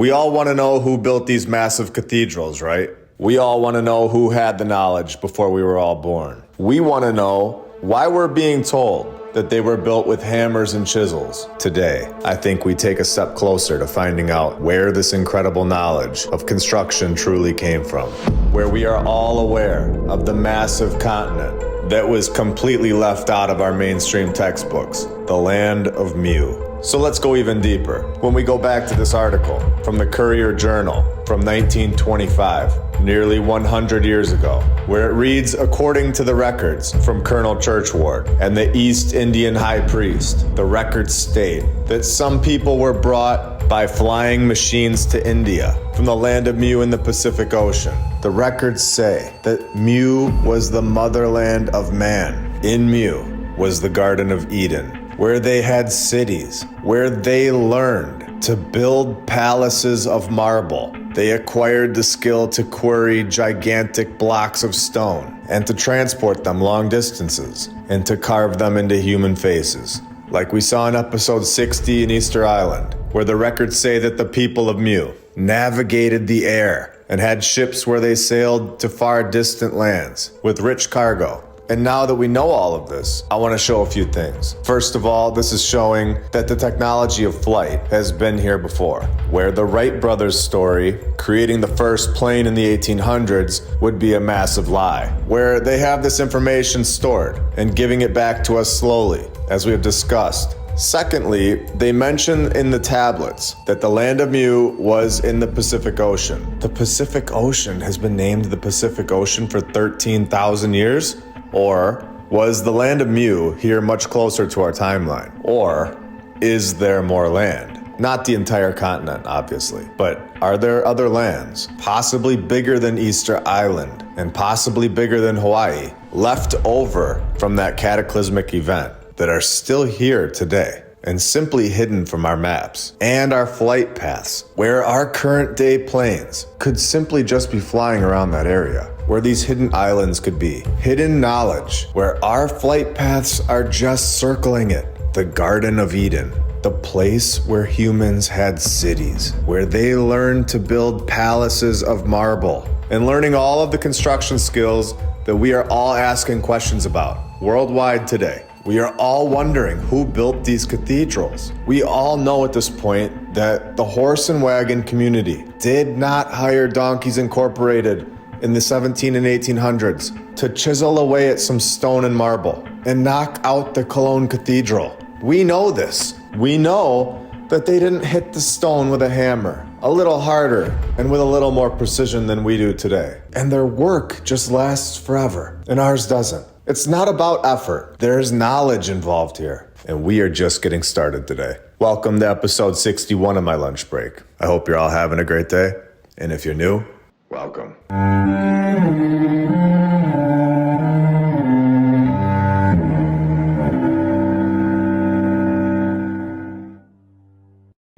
We all want to know who built these massive cathedrals, right? We all want to know who had the knowledge before we were all born. We want to know why we're being told that they were built with hammers and chisels. Today, I think we take a step closer to finding out where this incredible knowledge of construction truly came from, where we are all aware of the massive continent that was completely left out of our mainstream textbooks, the land of Mu. So let's go even deeper. When we go back to this article from the Courier Journal from 1925, nearly 100 years ago, where it reads, according to the records from Colonel Churchward and the East Indian High Priest, the records state that some people were brought by flying machines to India from the land of Mu in the Pacific Ocean. The records say that Mu was the motherland of man. In Mu was the Garden of Eden, where they had cities, where they learned to build palaces of marble. They acquired the skill to quarry gigantic blocks of stone and to transport them long distances and to carve them into human faces. Like we saw in episode 60 in Easter Island, where the records say that the people of Mu navigated the air and had ships where they sailed to far distant lands with rich cargo. And now that we know all of this, I want to show a few things. First of all, this is showing that the technology of flight has been here before, where the Wright brothers' story, creating the first plane in the 1800s, would be a massive lie, where they have this information stored and giving it back to us slowly, as we have discussed. Secondly, they mention in the tablets that the land of Mu was in the Pacific Ocean. The Pacific Ocean has been named the Pacific Ocean for 13,000 years? Or was the land of Mu here much closer to our timeline? Or is there more land? Not the entire continent, obviously, but are there other lands, possibly bigger than Easter Island and possibly bigger than Hawaii, left over from that cataclysmic event that are still here today and simply hidden from our maps and our flight paths, where our current day planes could simply just be flying around that area, where these hidden islands could be, hidden knowledge, where our flight paths are just circling it, the Garden of Eden, the place where humans had cities, where they learned to build palaces of marble, and learning all of the construction skills that we are all asking questions about worldwide today. We are all wondering who built these cathedrals. We all know at this point that the horse and wagon community did not hire Donkeys Incorporated in the 17 and 1800s to chisel away at some stone and marble and knock out the Cologne Cathedral. We know this. We know that they didn't hit the stone with a hammer, a little harder and with a little more precision than we do today. And their work just lasts forever, and ours doesn't. It's not about effort. There's knowledge involved here, and we are just getting started today. Welcome to episode 61 of my lunch break. I hope you're all having a great day, and if you're new, welcome.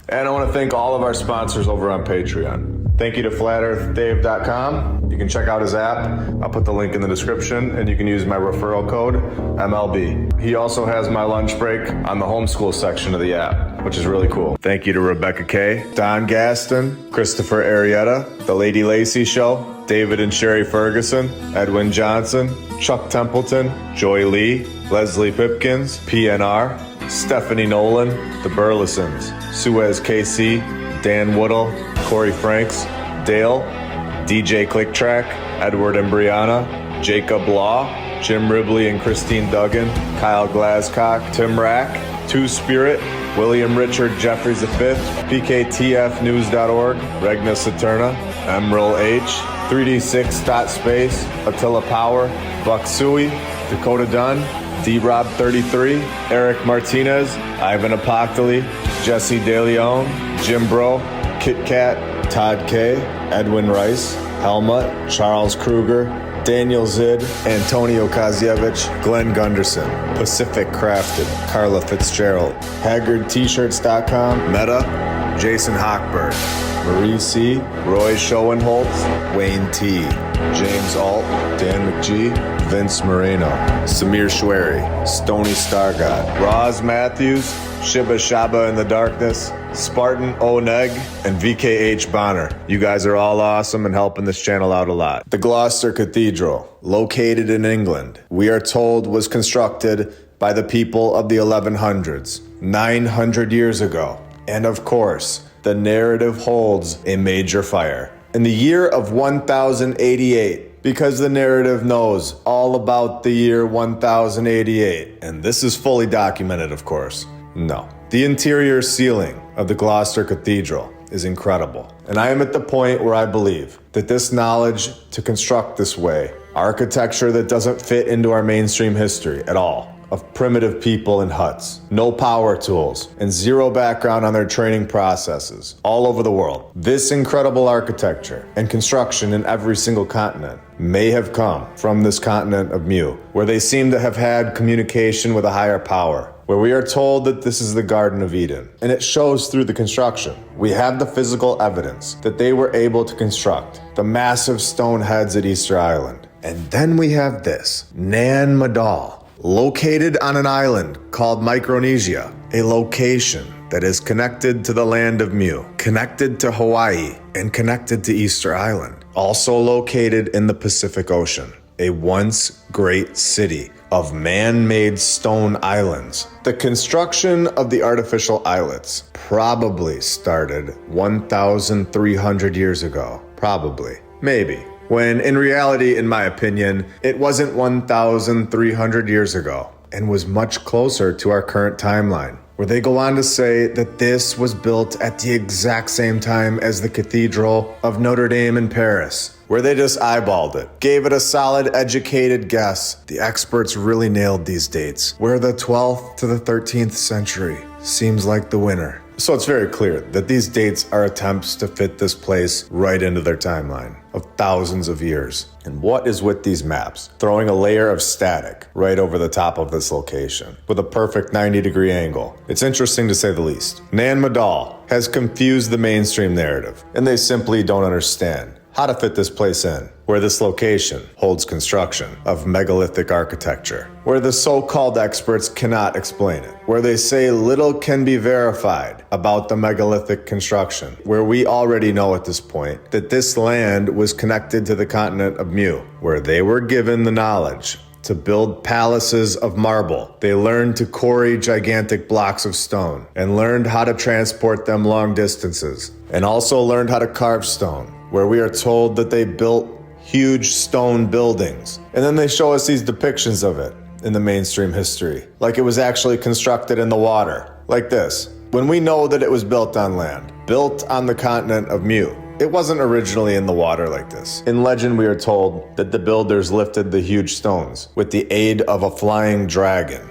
And I want to thank all of our sponsors over on Patreon. Thank you to FlatEarthDave.com. You can check out his app. I'll put the link in the description, and you can use my referral code, MLB. He also has my lunch break on the homeschool section of the app, which is really cool. Thank you to Rebecca K., Don Gaston, Christopher Arietta, The Lady Lacey Show, David and Sherry Ferguson, Edwin Johnson, Chuck Templeton, Joy Lee, Leslie Pipkins, PNR, Stephanie Nolan, The Burlesons, Suez KC, Dan Woodall, Corey Franks, Dale, DJ Clicktrack, Edward and Brianna, Jacob Law, Jim Ribley and Christine Duggan, Kyle Glascock, Tim Rack, Two Spirit, William Richard Jeffries V, PKTFnews.org, Regna Saturna, Emerald H, 3D6.space, Attila Power, Buck Suey, Dakota Dunn, D-Rob33, Eric Martinez, Ivan Apoctoli, Jesse DeLeon, Jim Bro, Kit Kat, Todd K, Edwin Rice, Helmut, Charles Kruger, Daniel Zid, Antonio Kazievich, Glenn Gunderson, Pacific Crafted, Carla Fitzgerald, HaggardT-shirts.com, Meta, Jason Hochberg, Marie C., Roy Schoenholtz, Wayne T., James Alt, Dan McGee, Vince Moreno, Samir Schwery, Stony Stargod, Roz Matthews, Shibba Shaba in the Darkness, Spartan Oneg, and VKH Bonner. You guys are all awesome and helping this channel out a lot. The Gloucester Cathedral, located in England, we are told was constructed by the people of the 1100s, 900 years ago. And of course, the narrative holds a major fire. In the year of 1088, because the narrative knows all about the year 1088, and this is fully documented, of course. No. The interior ceiling of the Gloucester Cathedral is incredible. And I am at the point where I believe that this knowledge to construct this way, architecture that doesn't fit into our mainstream history at all, of primitive people in huts, no power tools, and zero background on their training processes all over the world. This incredible architecture and construction in every single continent may have come from this continent of Mu, where they seem to have had communication with a higher power, where we are told that this is the Garden of Eden. And it shows through the construction. We have the physical evidence that they were able to construct the massive stone heads at Easter Island. And then we have this, Nan Madol, located on an island called Micronesia, a location that is connected to the land of Mu, connected to Hawaii, and connected to Easter Island. Also located in the Pacific Ocean, a once great city of man-made stone islands. The construction of the artificial islets probably started 1,300 years ago. Probably. Maybe. When in reality, in my opinion, it wasn't 1,300 years ago and was much closer to our current timeline, where they go on to say that this was built at the exact same time as the Cathedral of Notre Dame in Paris, where they just eyeballed it, gave it a solid, educated guess. The experts really nailed these dates, where the 12th to the 13th century seems like the winner. So it's very clear that these dates are attempts to fit this place right into their timeline of thousands of years. And what is with these maps? Throwing a layer of static right over the top of this location with a perfect 90-degree angle. It's interesting to say the least. Nan Madol has confused the mainstream narrative, and they simply don't understand how to fit this place in, where this location holds construction of megalithic architecture, where the so-called experts cannot explain it, where they say little can be verified about the megalithic construction, where we already know at this point that this land was connected to the continent of Mu, where they were given the knowledge to build palaces of marble. They learned to quarry gigantic blocks of stone and learned how to transport them long distances, and also learned how to carve stone, where we are told that they built huge stone buildings. And then they show us these depictions of it in the mainstream history, like it was actually constructed in the water, like this. When we know that it was built on land, built on the continent of Mu, it wasn't originally in the water like this. In legend, we are told that the builders lifted the huge stones with the aid of a flying dragon.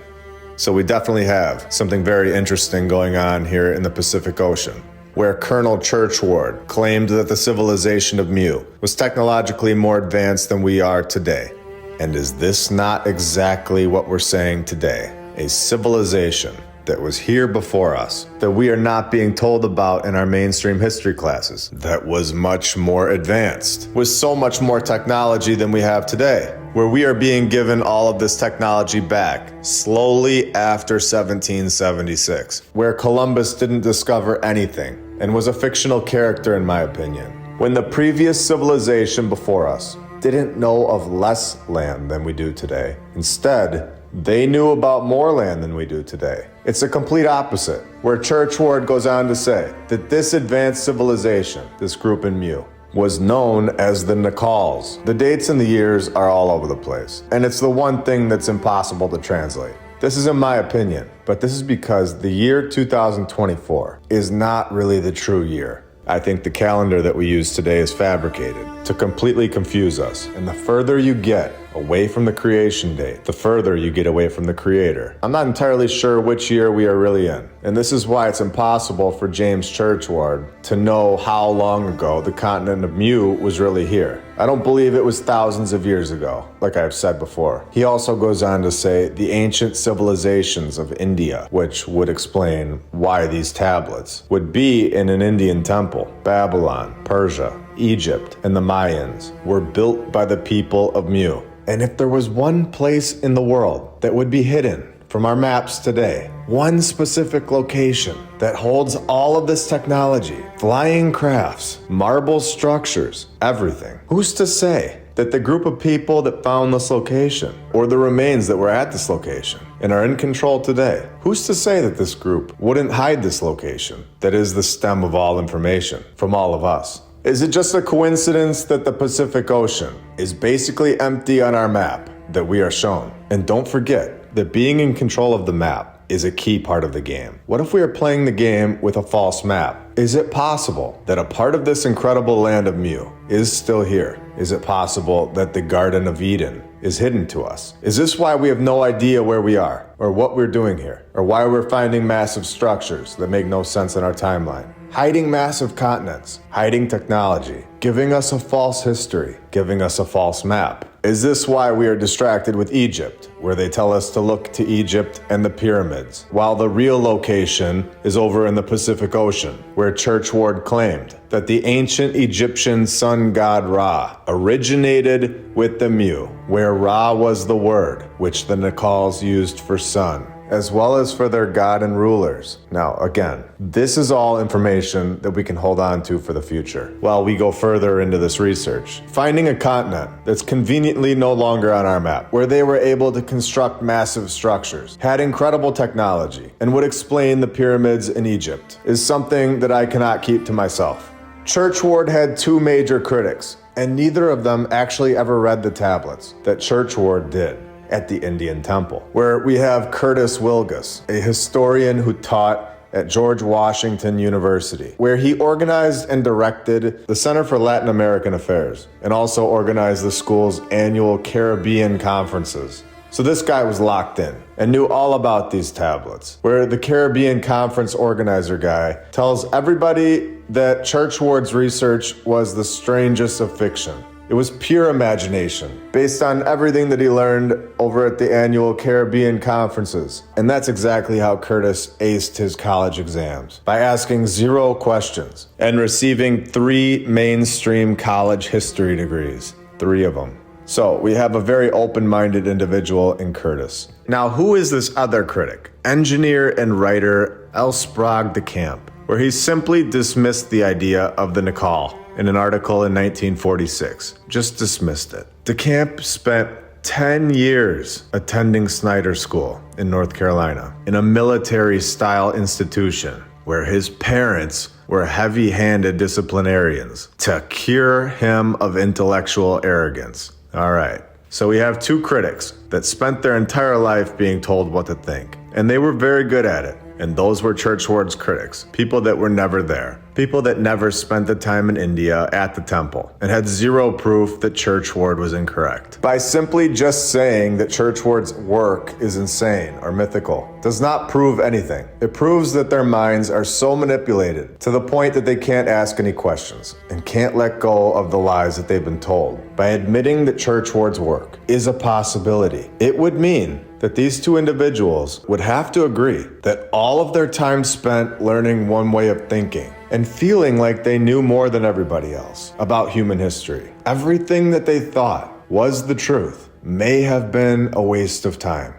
So we definitely have something very interesting going on here in the Pacific Ocean, where Colonel Churchward claimed that the civilization of Mu was technologically more advanced than we are today. And is this not exactly what we're saying today? A civilization that was here before us, that we are not being told about in our mainstream history classes, that was much more advanced, with so much more technology than we have today, where we are being given all of this technology back slowly after 1776, where Columbus didn't discover anything and was a fictional character in my opinion, when the previous civilization before us didn't know of less land than we do today. Instead, they knew about more land than we do today. It's a complete opposite, where Churchward goes on to say that this advanced civilization, this group in Mu, was known as the Nakals. The dates and the years are all over the place, and it's the one thing that's impossible to translate. This is in my opinion, but this is because the year 2024 is not really the true year. I think the calendar that we use today is fabricated to completely confuse us. And the further you get away from the creation date, the further you get away from the creator. I'm not entirely sure which year we are really in, and this is why it's impossible for James Churchward to know how long ago the continent of Mu was really here. I don't believe it was thousands of years ago, like I've said before. He also goes on to say the ancient civilizations of India, which would explain why these tablets would be in an Indian temple. Babylon, Persia, Egypt, and the Mayans were built by the people of Mu. And if there was one place in the world that would be hidden from our maps today, one specific location that holds all of this technology, flying crafts, marble structures, everything, who's to say that the group of people that found this location, or the remains that were at this location, and are in control today, who's to say that this group wouldn't hide this location that is the stem of all information from all of us? Is it just a coincidence that the Pacific Ocean is basically empty on our map that we are shown? And don't forget that being in control of the map is a key part of the game. What if we are playing the game with a false map? Is it possible that a part of this incredible land of Mu is still here? Is it possible that the Garden of Eden is hidden to us? Is this why we have no idea where we are, or what we're doing here, or why we're finding massive structures that make no sense in our timeline? Hiding massive continents, hiding technology, giving us a false history, giving us a false map. Is this why we are distracted with Egypt, where they tell us to look to Egypt and the pyramids, while the real location is over in the Pacific Ocean, where Churchward claimed that the ancient Egyptian sun god Ra originated with the Mu, where Ra was the word which the Nacals used for sun, as well as for their god and rulers. Now, again, this is all information that we can hold on to for the future while we go further into this research. Finding a continent that's conveniently no longer on our map, where they were able to construct massive structures, had incredible technology, and would explain the pyramids in Egypt, is something that I cannot keep to myself. Churchward had two major critics, and neither of them actually ever read the tablets that Churchward did at the Indian temple, where we have Curtis Wilgus, a historian who taught at George Washington University, where he organized and directed the Center for Latin American Affairs and also organized the school's annual Caribbean conferences. So this guy was locked in and knew all about these tablets, where the Caribbean conference organizer guy tells everybody that Churchward's research was the strangest of fiction. It was pure imagination, based on everything that he learned over at the annual Caribbean conferences. And that's exactly how Curtis aced his college exams, by asking 0 questions and receiving 3 mainstream college history degrees, 3 of them. So we have a very open-minded individual in Curtis. Now, who is this other critic? Engineer and writer L. Sprague de Camp, where he simply dismissed the idea of the Nacal in an article in 1946. Just dismissed it. De Camp spent 10 years attending Snyder School in North Carolina, in a military-style institution where his parents were heavy-handed disciplinarians to cure him of intellectual arrogance. All right, so we have 2 critics that spent their entire life being told what to think, and they were very good at it. And those were Churchward's critics, people that were never there, people that never spent the time in India at the temple, and had 0 proof that Churchward was incorrect. By simply just saying that Churchward's work is insane or mythical does not prove anything. It proves that their minds are so manipulated to the point that they can't ask any questions and can't let go of the lies that they've been told. By admitting that Churchward's work is a possibility, it would mean that these 2 individuals would have to agree that all of their time spent learning one way of thinking and feeling like they knew more than everybody else about human history, everything that they thought was the truth, may have been a waste of time.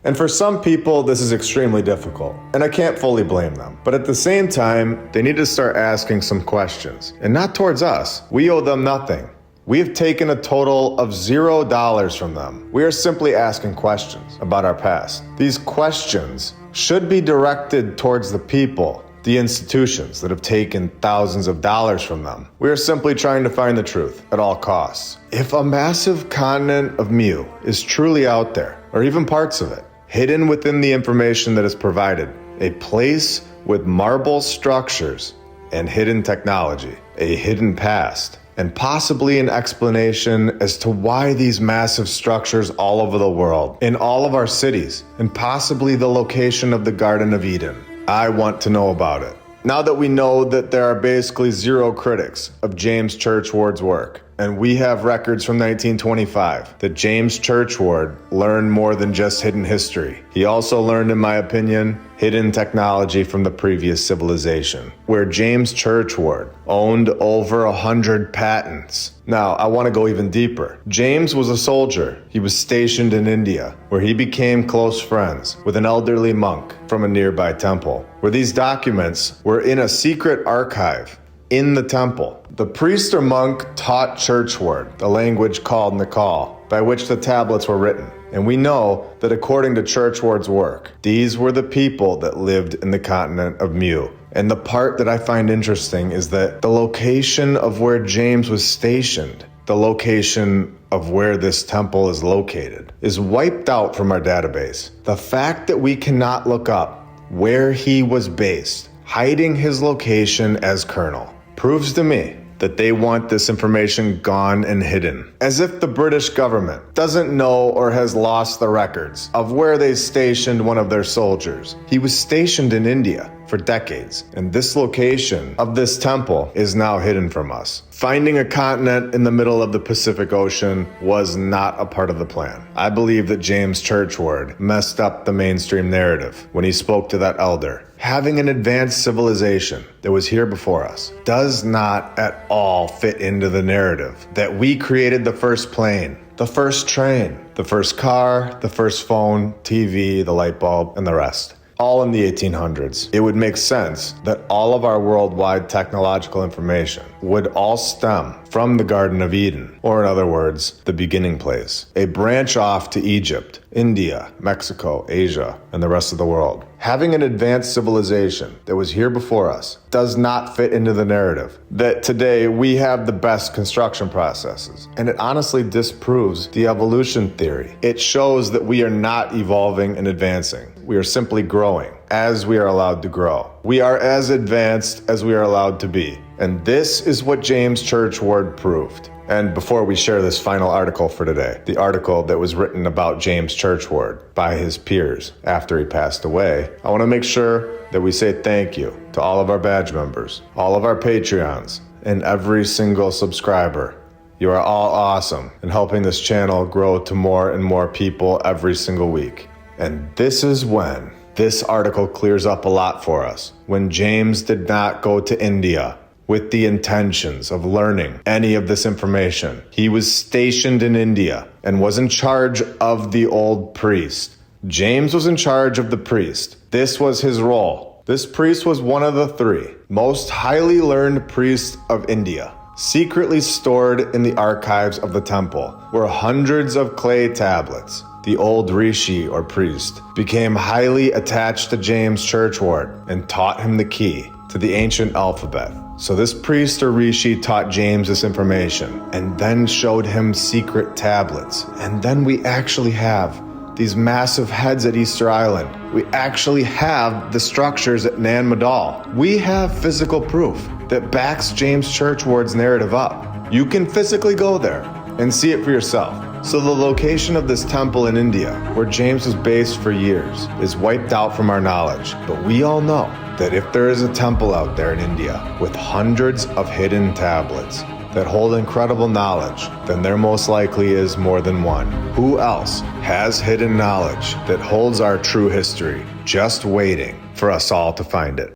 And for some people, this is extremely difficult, and I can't fully blame them. But at the same time, they need to start asking some questions, and not towards us. We owe them nothing. We have taken a total of $0 from them. We are simply asking questions about our past. These questions should be directed towards the people, the institutions that have taken thousands of dollars from them. We are simply trying to find the truth at all costs. If a massive continent of Mu is truly out there, or even parts of it, hidden within the information that is provided, a place with marble structures and hidden technology, a hidden past, and possibly an explanation as to why these massive structures all over the world, in all of our cities, and possibly the location of the Garden of Eden. I want to know about it. Now that we know that there are basically zero critics of James Churchward's work, and we have records from 1925 that James Churchward learned more than just hidden history. He also learned, in my opinion, hidden technology from the previous civilization, where James Churchward owned over 100 patents. Now, I want to go even deeper. James was a soldier. He was stationed in India, where he became close friends with an elderly monk from a nearby temple, where these documents were in a secret archive in the temple. The priest or monk taught Churchward the language called Nakal, by which the tablets were written. And we know that according to Churchward's work, these were the people that lived in the continent of Mu. And the part that I find interesting is that the location of where James was stationed, the location of where this temple is located, is wiped out from our database. The fact that we cannot look up where he was based, hiding his location as colonel, proves to me that they want this information gone and hidden. As if the British government doesn't know or has lost the records of where they stationed one of their soldiers. He was stationed in India for decades, and this location of this temple is now hidden from us. Finding a continent in the middle of the Pacific Ocean was not a part of the plan. I believe that James Churchward messed up the mainstream narrative when he spoke to that elder. Having an advanced civilization that was here before us does not at all fit into the narrative that we created the first plane, the first train, the first car, the first phone, TV, the light bulb, and the rest. All in the 1800s. It would make sense that all of our worldwide technological information would all stem from the Garden of Eden, or in other words, the beginning place. A branch off to Egypt, India, Mexico, Asia, and the rest of the world. Having an advanced civilization that was here before us does not fit into the narrative that today we have the best construction processes. And it honestly disproves the evolution theory. It shows that we are not evolving and advancing. We are simply growing as we are allowed to grow. We are as advanced as we are allowed to be. And this is what James Churchward proved. And before we share this final article for today, the article that was written about James Churchward by his peers after he passed away, I want to make sure that we say thank you to all of our badge members, all of our Patreons, and every single subscriber. You are all awesome in helping this channel grow to more and more people every single week. And this is when this article clears up a lot for us. When James did not go to India with the intentions of learning any of this information. He was stationed in India and was in charge of the old priest. James was in charge of the priest. This was his role. This priest was one of the three most highly learned priests of India. Secretly stored in the archives of the temple were hundreds of clay tablets. The old rishi or priest became highly attached to James Churchward and taught him the key to the ancient alphabet. So this priest or rishi taught James this information and then showed him secret tablets. And then we actually have these massive heads at Easter Island. We actually have the structures at Nan Madol. We have physical proof that backs James Churchward's narrative up. You can physically go there and see it for yourself. So the location of this temple in India, where James was based for years, is wiped out from our knowledge. But we all know that if there is a temple out there in India with hundreds of hidden tablets that hold incredible knowledge, then there most likely is more than one. Who else has hidden knowledge that holds our true history, just waiting for us all to find it?